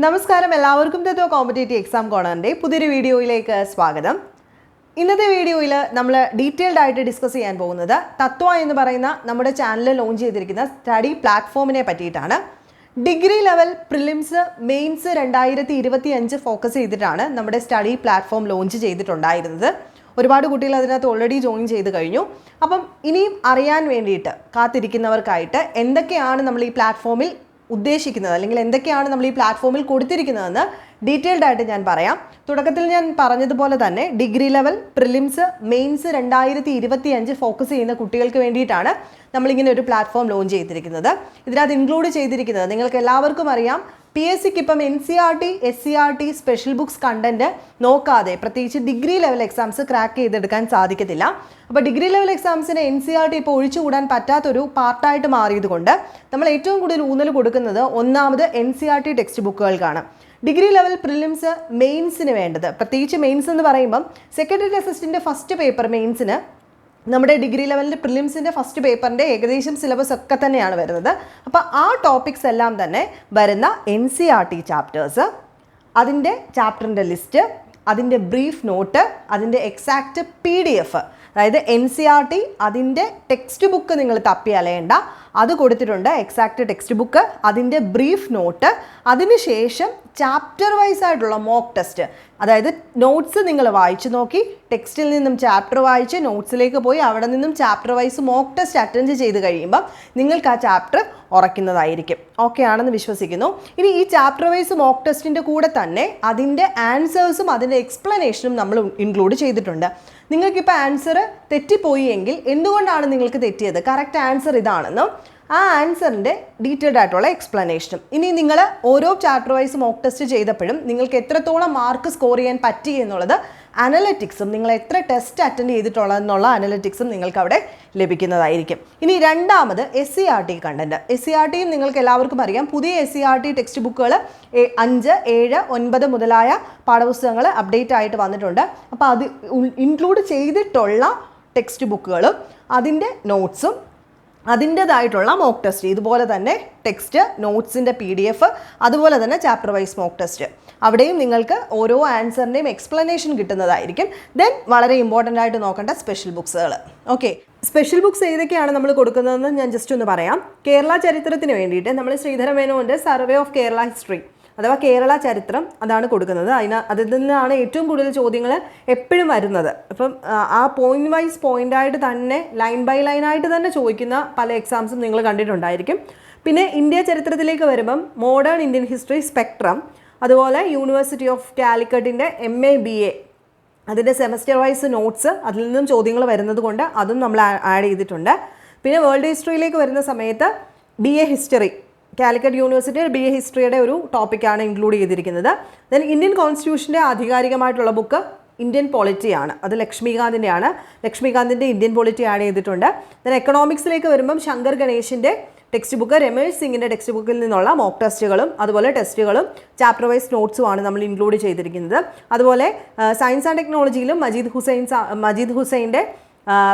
നമസ്കാരം, എല്ലാവർക്കും തത്വ competitive exam കോർണറിൻ്റെ പുതിയൊരു വീഡിയോയിലേക്ക് സ്വാഗതം. ഇന്നത്തെ വീഡിയോയിൽ നമ്മൾ ഡീറ്റെയിൽഡ് ആയിട്ട് ഡിസ്കസ് ചെയ്യാൻ പോകുന്നത് തത്വ എന്ന് പറയുന്ന നമ്മുടെ ചാനലിൽ ലോഞ്ച് ചെയ്തിരിക്കുന്ന സ്റ്റഡി പ്ലാറ്റ്ഫോമിനെ പറ്റിയിട്ടാണ്. Degree level prelims mains 2025 focus ചെയ്തിട്ടാണ് നമ്മുടെ സ്റ്റഡി പ്ലാറ്റ്ഫോം ലോഞ്ച് ചെയ്തിട്ടുണ്ടായിരുന്നത്. ഒരുപാട് കുട്ടികൾ അതിനകത്ത് ഓൾറെഡി ജോയിൻ ചെയ്ത് കഴിഞ്ഞു. അപ്പം ഇനിയും അറിയാൻ വേണ്ടിയിട്ട് കാത്തിരിക്കുന്നവർക്കായിട്ട് എന്തൊക്കെയാണ് നമ്മൾ ഈ പ്ലാറ്റ്ഫോമിൽ ഉദ്ദേശിക്കുന്നത്, അല്ലെങ്കിൽ എന്തൊക്കെയാണ് നമ്മൾ ഈ പ്ലാറ്റ്ഫോമിൽ കൊടുത്തിരിക്കുന്നതെന്ന് ഡീറ്റെയിൽഡ് ആയിട്ട് ഞാൻ പറയാം. തുടക്കത്തിൽ ഞാൻ പറഞ്ഞതുപോലെ തന്നെ degree level prelims mains 2025 focus ചെയ്യുന്ന കുട്ടികൾക്ക് വേണ്ടിയിട്ടാണ് നമ്മളിങ്ങനെ ഒരു പ്ലാറ്റ്ഫോം ലോഞ്ച് ചെയ്തിരിക്കുന്നത്. ഇതിനകത്ത് ഇൻക്ലൂഡ് ചെയ്തിരിക്കുന്നത് നിങ്ങൾക്ക് എല്ലാവർക്കും അറിയാം, PSCക്ക് ഇപ്പം NCERT, SCERT special books content നോക്കാതെ പ്രത്യേകിച്ച് ഡിഗ്രി ലെവൽ എക്സാംസ് ക്രാക്ക് ചെയ്തെടുക്കാൻ സാധിക്കത്തില്ല. അപ്പോൾ ഡിഗ്രി ലെവൽ എക്സാംസിന് NCERT ഇപ്പോൾ ഒഴിച്ചുകൂടാൻ പറ്റാത്തൊരു പാർട്ടായിട്ട് മാറിയതുകൊണ്ട് നമ്മൾ ഏറ്റവും കൂടുതൽ ഊന്നൽ കൊടുക്കുന്നത് ഒന്നാമത് NCERT ടെക്സ്റ്റ് ബുക്കുകൾക്കാണ്. ഡിഗ്രി ലെവൽ പ്രിലിംസ് മെയിൻസിന് വേണ്ടത്, പ്രത്യേകിച്ച് മെയിൻസ് എന്ന് പറയുമ്പം സെക്രട്ടറി അസിസ്റ്റൻ്റ് ഫസ്റ്റ് പേപ്പർ മെയിൻസിന് നമ്മുടെ ഡിഗ്രി ലെവലിൻ്റെ പ്രിലിംസിൻ്റെ ഫസ്റ്റ് പേപ്പറിൻ്റെ ഏകദേശം സിലബസ് ഒക്കെ തന്നെയാണ് വരുന്നത്. അപ്പോൾ ആ ടോപ്പിക്സ് എല്ലാം തന്നെ വരുന്ന NCERT ചാപ്റ്റേഴ്സ്, അതിൻ്റെ ചാപ്റ്ററിൻ്റെ ലിസ്റ്റ്, അതിൻ്റെ ബ്രീഫ് നോട്ട്, അതിൻ്റെ എക്സാക്റ്റ് PDF, അതായത് NCERT അതിൻ്റെ ടെക്സ്റ്റ് ബുക്ക് നിങ്ങൾ തപ്പി അലയേണ്ട, അത് കൊടുത്തിട്ടുണ്ട്. എക്സാക്റ്റ് ടെക്സ്റ്റ് ബുക്ക്, അതിൻ്റെ ബ്രീഫ് നോട്ട്, അതിനുശേഷം ചാപ്റ്റർ വൈസ് ആയിട്ടുള്ള മോക്ക് ടെസ്റ്റ്, അതായത് നോട്ട്സ് നിങ്ങൾ വായിച്ചു നോക്കി, ടെക്സ്റ്റിൽ നിന്നും ചാപ്റ്റർ വായിച്ച് നോട്ട്സിലേക്ക് പോയി അവിടെ നിന്നും chapter wise mock test attend ചെയ്ത് കഴിയുമ്പം നിങ്ങൾക്ക് ആ ചാപ്റ്റർ ഉറയ്ക്കുന്നതായിരിക്കും. ഓക്കെ ആണെന്ന് വിശ്വസിക്കുന്നു. ഇനി ഈ ചാപ്റ്റർ വൈസ് മോക്ക് ടെസ്റ്റിൻ്റെ കൂടെ തന്നെ അതിൻ്റെ ആൻസേഴ്സും അതിൻ്റെ എക്സ്പ്ലനേഷനും നമ്മൾ ഇൻക്ലൂഡ് ചെയ്തിട്ടുണ്ട്. നിങ്ങൾക്കിപ്പോൾ ആൻസർ തെറ്റിപ്പോയി എങ്കിൽ എന്തുകൊണ്ടാണ് നിങ്ങൾക്ക് തെറ്റിയത്, കറക്റ്റ് ആൻസർ ഇതാണെന്നും ആ ആൻസറിൻ്റെ ഡീറ്റെയിൽഡ് ആയിട്ടുള്ള എക്സ്പ്ലനേഷനും. ഇനി നിങ്ങൾ ഓരോ ചാപ്റ്റർ വൈസ് മോക്ക് ടെസ്റ്റ് ചെയ്തപ്പോഴും നിങ്ങൾക്ക് എത്രത്തോളം മാർക്ക് സ്കോർ ചെയ്യാൻ പറ്റി എന്നുള്ളത് അനലറ്റിക്സും, നിങ്ങൾ എത്ര ടെസ്റ്റ് അറ്റൻഡ് ചെയ്തിട്ടുള്ളതെന്നുള്ള അനലറ്റിക്സും നിങ്ങൾക്ക് അവിടെ ലഭിക്കുന്നതായിരിക്കും. ഇനി രണ്ടാമത് SCERT കണ്ടന്റ്. SCERTയും നിങ്ങൾക്ക് എല്ലാവർക്കും അറിയാം, പുതിയ SCERT ടെക്സ്റ്റ് ബുക്കുകൾ 5, 7, 9 മുതലായ പാഠപുസ്തകങ്ങൾ അപ്ഡേറ്റ് ആയിട്ട് വന്നിട്ടുണ്ട്. അപ്പോൾ അത് ഇൻക്ലൂഡ് ചെയ്തിട്ടുള്ള ടെക്സ്റ്റ് ബുക്കുകളും അതിൻ്റെ നോട്ട്സും അതിൻ്റേതായിട്ടുള്ള മോക്ക് ടെസ്റ്റ്, ഇതുപോലെ തന്നെ ടെക്സ്റ്റ് നോട്ട്സിൻ്റെ PDF, അതുപോലെ തന്നെ ചാപ്റ്റർ വൈസ് മോക്ക് ടെസ്റ്റ്, അവിടെയും നിങ്ങൾക്ക് ഓരോ ആൻസറിൻ്റെയും എക്സ്പ്ലനേഷൻ കിട്ടുന്നതായിരിക്കും. ദെൻ വളരെ ഇമ്പോർട്ടൻ്റ് ആയിട്ട് നോക്കേണ്ട സ്പെഷ്യൽ ബുക്സുകൾ. ഓക്കെ, സ്പെഷ്യൽ ബുക്സ് ഏതൊക്കെയാണ് നമ്മൾ കൊടുക്കുന്നതെന്ന് ഞാൻ ജസ്റ്റ് ഒന്ന് പറയാം. കേരള ചരിത്രത്തിന് വേണ്ടിയിട്ട് നമ്മൾ ശ്രീധര മേനോൻ്റെ സർവേ ഓഫ് കേരള ഹിസ്റ്ററി അഥവാ കേരള ചരിത്രം അതാണ് കൊടുക്കുന്നത്. അതിൽ നിന്നാണ് ഏറ്റവും കൂടുതൽ ചോദ്യങ്ങൾ എപ്പോഴും വരുന്നത്. അപ്പം ആ പോയിന്റ് വൈസ് പോയിൻ്റായിട്ട് തന്നെ ലൈൻ ബൈ ലൈനായിട്ട് തന്നെ ചോദിക്കുന്ന പല എക്സാംസും നിങ്ങൾ കണ്ടിട്ടുണ്ടായിരിക്കും. പിന്നെ ഇന്ത്യ ചരിത്രത്തിലേക്ക് വരുമ്പം മോഡേൺ ഇന്ത്യൻ ഹിസ്റ്ററി സ്പെക്ട്രം, അതുപോലെ യൂണിവേഴ്സിറ്റി ഓഫ് കാലിക്കറ്റിൻ്റെ MA BA അതിൻ്റെ സെമസ്റ്റർ വൈസ് നോട്ട്സ്, അതിൽ നിന്നും ചോദ്യങ്ങൾ വരുന്നത് കൊണ്ട് അതും നമ്മൾ ആഡ് ചെയ്തിട്ടുണ്ട്. പിന്നെ വേൾഡ് ഹിസ്റ്ററിയിലേക്ക് വരുന്ന സമയത്ത് BA history, Calicut university BA ഹിസ്റ്ററിയുടെ ഒരു ടോപ്പിക്കാണ് ഇൻക്ലൂഡ് ചെയ്തിരിക്കുന്നത്. ദെൻ ഇന്ത്യൻ കോൺസ്റ്റിറ്റ്യൂഷൻ്റെ ആധികാരികമായിട്ടുള്ള ബുക്ക് ഇന്ത്യൻ പൊളിറ്റിയാണ്, അത് ലക്ഷ്മികാന്തിൻ്റെ ഇന്ത്യൻ പൊളിറ്റി ആഡ് ചെയ്തിട്ടുണ്ട്. ദെൻ എക്കണോമിക്സിലേക്ക് വരുമ്പം ശങ്കർ ഗണേഷിൻ്റെ ടെക്സ്റ്റ് ബുക്ക്, രമേഷ് സിംഗിൻ്റെ ടെക്സ്റ്റ് ബുക്കിൽ നിന്നുള്ള മോക്ക് ടെസ്റ്റുകളും അതുപോലെ ടെസ്റ്റുകളും ചാപ്റ്റർ വൈസ് നോട്ട്സുമാണ് നമ്മൾ ഇൻക്ലൂഡ് ചെയ്തിരിക്കുന്നത്. അതുപോലെ സയൻസ് ആൻഡ് ടെക്നോളജിയിലും മജീദ് ഹുസൈൻ്റെ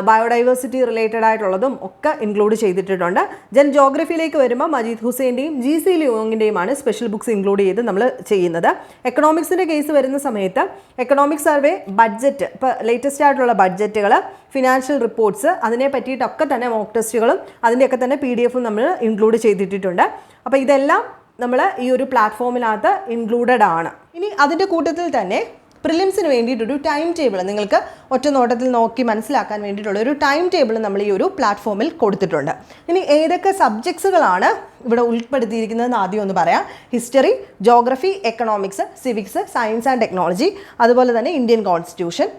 ബയോഡൈവേഴ്സിറ്റി റിലേറ്റഡ് ആയിട്ടുള്ളതും ഒക്കെ ഇൻക്ലൂഡ് ചെയ്തിട്ടുണ്ട്. ദെൻ ജോഗ്രഫിയിലേക്ക് വരുമ്പോൾ മജീദ് ഹുസൈൻ്റെയും GC ലിയോങ്ങിൻ്റെയുമാണ് സ്പെഷ്യൽ ബുക്സ് ഇൻക്ലൂഡ് ചെയ്ത് നമ്മൾ ചെയ്യുന്നത്. എക്കണോമിക്സിൻ്റെ കേസ് വരുന്ന സമയത്ത് എക്കണോമിക് സർവേ, ബഡ്ജറ്റ്, ഇപ്പോൾ ലേറ്റസ്റ്റ് ആയിട്ടുള്ള ബഡ്ജറ്റുകൾ, ഫിനാൻഷ്യൽ റിപ്പോർട്ട്സ്, അതിനെ പറ്റിയിട്ടൊക്കെ തന്നെ മോക്ക് ടെസ്റ്റുകളും അതിൻ്റെയൊക്കെ തന്നെ PDFും നമ്മൾ ഇൻക്ലൂഡ് ചെയ്തിട്ടുണ്ട്. അപ്പോൾ ഇതെല്ലാം നമ്മൾ ഈ ഒരു പ്ലാറ്റ്ഫോമിനകത്ത് ഇൻക്ലൂഡഡ് ആണ്. ഇനി അതിൻ്റെ കൂട്ടത്തിൽ തന്നെ പ്രിലിംസിന് വേണ്ടിയിട്ടൊരു ടൈം ടേബിൾ, നിങ്ങൾക്ക് ഒറ്റ നോട്ടത്തിൽ നോക്കി മനസ്സിലാക്കാൻ വേണ്ടിയിട്ടുള്ള ഒരു ടൈം ടേബിൾ നമ്മൾ ഈ ഒരു പ്ലാറ്റ്ഫോമിൽ കൊടുത്തിട്ടുണ്ട്. ഇനി ഏതൊക്കെ സബ്ജക്ട്സുകളാണ് ഇവിടെ ഉൾപ്പെടുത്തിയിരിക്കുന്നതെന്ന് ആദ്യം ഒന്ന് പറയാം. History, geography, economics, civics, science and technology, അതുപോലെ തന്നെ ഇന്ത്യൻ കോൺസ്റ്റിറ്റ്യൂഷൻ,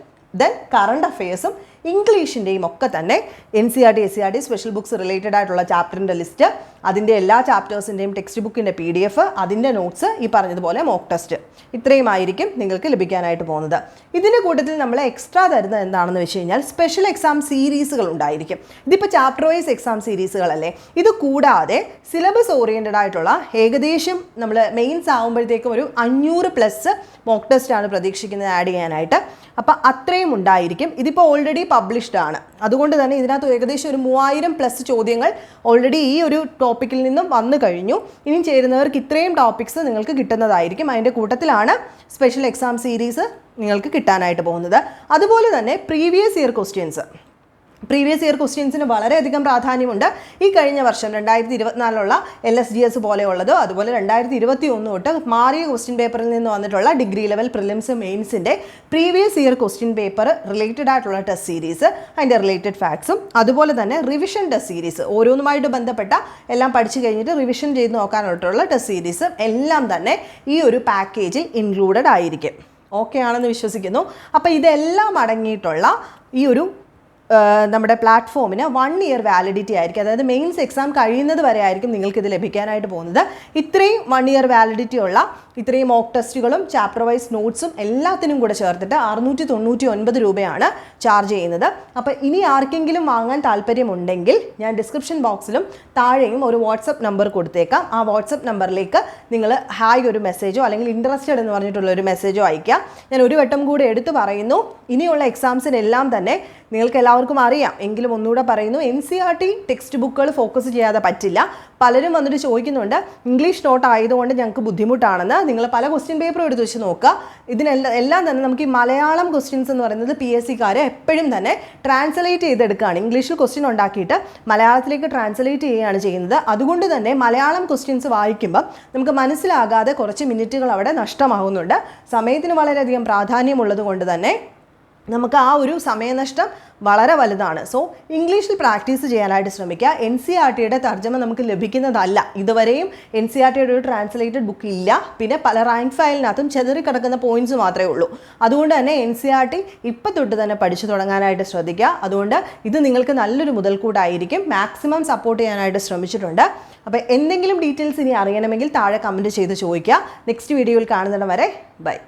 ദെൻ കറണ്ട് അഫെയർസും ഇംഗ്ലീഷിൻ്റെയും ഒക്കെ തന്നെ NCERT SCERT special books related ആയിട്ടുള്ള ചാപ്റ്ററിൻ്റെ ലിസ്റ്റ്, അതിൻ്റെ എല്ലാ ചാപ്റ്റേഴ്സിൻ്റെയും ടെക്സ്റ്റ് ബുക്കിൻ്റെ PDF, അതിൻ്റെ നോട്ട്സ്, ഈ പറഞ്ഞതുപോലെ മോക്ക് ടെസ്റ്റ്, ഇത്രയുമായിരിക്കും നിങ്ങൾക്ക് ലഭിക്കാനായിട്ട് പോകുന്നത്. ഇതിൻ്റെ കൂട്ടത്തിൽ നമ്മൾ എക്സ്ട്രാ തരുന്നത് എന്താണെന്ന് വെച്ച് കഴിഞ്ഞാൽ സ്പെഷ്യൽ എക്സാം സീരീസുകൾ ഉണ്ടായിരിക്കും. ഇതിപ്പോൾ ചാപ്റ്റർ വൈസ് എക്സാം സീരീസുകളല്ലേ. ഇത് കൂടാതെ സിലബസ് ഓറിയൻറ്റഡ് ആയിട്ടുള്ള ഏകദേശം നമ്മൾ മെയിൻസ് ആകുമ്പോഴത്തേക്കും ഒരു 500+ മോക്ക് ടെസ്റ്റാണ് പ്രതീക്ഷിക്കുന്നത് ആഡ് ചെയ്യാനായിട്ട്. അപ്പോൾ അത്രയും ഉണ്ടായിരിക്കും. ഇതിപ്പോൾ ഓൾറെഡി പബ്ലിഷ്ഡ് ആണ്, അതുകൊണ്ട് തന്നെ ഇതിനകത്ത് ഏകദേശം ഒരു 3000+ ചോദ്യങ്ങൾ ഓൾറെഡി ഈ ഒരു ടോപ്പിക്കിൽ നിന്നും വന്നു കഴിഞ്ഞു. ഇനി ചേരുന്നവർക്ക് ഇത്രയും ടോപ്പിക്സ് നിങ്ങൾക്ക് കിട്ടുന്നതായിരിക്കും. അതിൻ്റെ കൂട്ടത്തിലാണ് സ്പെഷ്യൽ എക്സാം സീരീസ് നിങ്ങൾക്ക് കിട്ടാനായിട്ട് പോകുന്നത്. അതുപോലെ തന്നെ പ്രീവിയസ് ഇയർ ക്വസ്റ്റ്യൻസിന് വളരെയധികം പ്രാധാന്യമുണ്ട്. ഈ കഴിഞ്ഞ വർഷം 2024 LSGS പോലെയുള്ളതോ അതുപോലെ 2021 തൊട്ട് മാറിയ ക്വസ്റ്റ്യൻ പേപ്പറിൽ നിന്ന് വന്നിട്ടുള്ള ഡിഗ്രി ലെവൽ പ്രിലിംസ് മെയിൻസിൻ്റെ previous year question paper related ആയിട്ടുള്ള ടെസ്റ്റ് സീരീസ്, അതിൻ്റെ റിലേറ്റഡ് ഫാക്ട്സും അതുപോലെ തന്നെ റിവിഷൻ ടെസ്റ്റ് സീരീസ്, ഓരോന്നുമായിട്ട് ബന്ധപ്പെട്ട എല്ലാം പഠിച്ചു കഴിഞ്ഞിട്ട് റിവിഷൻ ചെയ്ത് നോക്കാനായിട്ടുള്ള ടെസ്റ്റ് സീരീസ് എല്ലാം തന്നെ ഈ ഒരു പാക്കേജിൽ ഇൻക്ലൂഡഡ് ആയിരിക്കും. ഓക്കെ ആണെന്ന് വിശ്വസിക്കുന്നു. അപ്പോൾ ഇതെല്ലാം അടങ്ങിയിട്ടുള്ള ഈ ഒരു നമ്മുടെ പ്ലാറ്റ്ഫോമിന് 1 ഇയർ വാലിഡിറ്റി ആയിരിക്കും. അതായത് മെയിൻസ് എക്സാം കഴിയുന്നത് വരെ ആയിരിക്കും നിങ്ങൾക്കിത് ലഭിക്കാനായിട്ട് പോകുന്നത്. ഇത്രയും 1 ഇയർ വാലിഡിറ്റി ഉള്ള ഇത്രയും മോക്ക് ടെസ്റ്റുകളും ചാപ്റ്റർ വൈസ് നോട്ട്സും എല്ലാത്തിനും കൂടെ ചേർത്തിട്ട് 699 രൂപയാണ് ചാർജ് ചെയ്യുന്നത്. അപ്പോൾ ഇനി ആർക്കെങ്കിലും വാങ്ങാൻ താല്പര്യമുണ്ടെങ്കിൽ ഞാൻ ഡിസ്ക്രിപ്ഷൻ ബോക്സിലും താഴെയും ഒരു വാട്സപ്പ് നമ്പർ കൊടുത്തേക്കാം. ആ വാട്സപ്പ് നമ്പറിലേക്ക് നിങ്ങൾ ഹായ് ഒരു മെസ്സേജോ അല്ലെങ്കിൽ ഇൻട്രസ്റ്റഡ് എന്ന് പറഞ്ഞിട്ടുള്ള ഒരു മെസ്സേജോ അയക്കാം. ഞാൻ ഒരു വട്ടം കൂടെ എടുത്ത് പറയുന്നു, ഇനിയുള്ള എക്സാംസിനെല്ലാം തന്നെ നിങ്ങൾക്ക് എല്ലാവർക്കും അറിയാം, എങ്കിലും ഒന്നുകൂടെ പറയുന്നു, NCERT ടെക്സ്റ്റ് ബുക്കുകൾ ഫോക്കസ് ചെയ്യാതെ പറ്റില്ല. പലരും വന്നിട്ട് ചോദിക്കുന്നുണ്ട് ഇംഗ്ലീഷ് നോട്ട് ആയതുകൊണ്ട് ഞങ്ങൾക്ക് ബുദ്ധിമുട്ടാണെന്ന്. നിങ്ങൾ പല ക്വസ്റ്റ്യൻ പേപ്പറും എടുത്ത് വെച്ച് നോക്കുക. എല്ലാം തന്നെ നമുക്ക് ഈ മലയാളം ക്വസ്റ്റ്യൻസ് എന്ന് പറയുന്നത് PSCക്കാർ എപ്പോഴും തന്നെ ട്രാൻസ്ലേറ്റ് ചെയ്തെടുക്കുകയാണ്. ഇംഗ്ലീഷിൽ ക്വസ്റ്റ്യൻ ഉണ്ടാക്കിയിട്ട് മലയാളത്തിലേക്ക് ട്രാൻസ്ലേറ്റ് ചെയ്യുകയാണ് ചെയ്യുന്നത്. അതുകൊണ്ട് തന്നെ മലയാളം ക്വസ്റ്റ്യൻസ് വായിക്കുമ്പോൾ നമുക്ക് മനസ്സിലാകാതെ കുറച്ച് മിനിറ്റുകൾ അവിടെ നഷ്ടമാകുന്നുണ്ട്. സമയത്തിന് വളരെയധികം പ്രാധാന്യമുള്ളത് കൊണ്ട് തന്നെ നമുക്ക് ആ ഒരു സമയനഷ്ടം വളരെ വലുതാണ്. സോ ഇംഗ്ലീഷിൽ പ്രാക്ടീസ് ചെയ്യാനായിട്ട് ശ്രമിക്കുക. NCERTയുടെ തർജ്ജമ നമുക്ക് ലഭിക്കുന്നതല്ല. ഇതുവരെയും NCERTയുടെ ഒരു ട്രാൻസ്ലേറ്റഡ് ബുക്ക് ഇല്ല. പിന്നെ പല റാങ്ക് ഫയലിനകത്തും ചെതറിക്കിടക്കുന്ന പോയിന്റ്സ് മാത്രമേ ഉള്ളൂ. അതുകൊണ്ട് തന്നെ NCERT ഇപ്പം തൊട്ട് തന്നെ പഠിച്ചു തുടങ്ങാനായിട്ട് ശ്രദ്ധിക്കുക. അതുകൊണ്ട് ഇത് നിങ്ങൾക്ക് നല്ലൊരു മുതൽക്കൂട്ടായിരിക്കും. മാക്സിമം സപ്പോർട്ട് ചെയ്യാനായിട്ട് ശ്രമിച്ചിട്ടുണ്ട്. അപ്പോൾ എന്തെങ്കിലും ഡീറ്റെയിൽസ് ഇനി അറിയണമെങ്കിൽ താഴെ കമൻറ്റ് ചെയ്ത് ചോദിക്കുക. നെക്സ്റ്റ് വീഡിയോയിൽ കാണുന്നിടം വരെ ബൈ.